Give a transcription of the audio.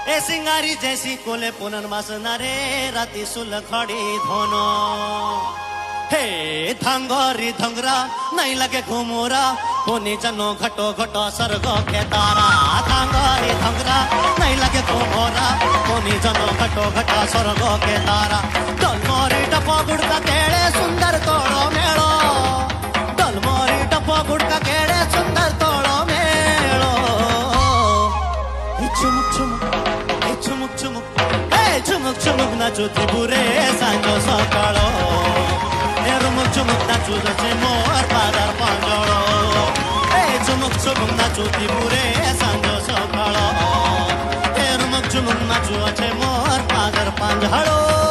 ए सिंगारी जैसी कोले पुनन वासनारे राती सुलखड़ी धोनो हे धांगरी धंगरा नहीं लगे घुमोरा कोनी जनो घटो घटो सरगो के तारा धांगरी धंगरा नहीं लगे घुमोरा कोनी जनो घटो घटा सरगो के तारा डलमोरी टपो गुड़का केड़े सुंदर तोड़ो मेड़ो डलमोरी टपो गुड़का केड़े सुंदर तोड़ो मेड़ो चुमुक चुमुक नाचुती बुरे सांजो सकाळो रुमुक चुमुक नाचू जसे मोर पादार पांजोळो चुमुक चुमुक नाचुती बुरे सांजो सकाळो रुमुक चुमुक नाचू जसे मोर पादार पांजोळो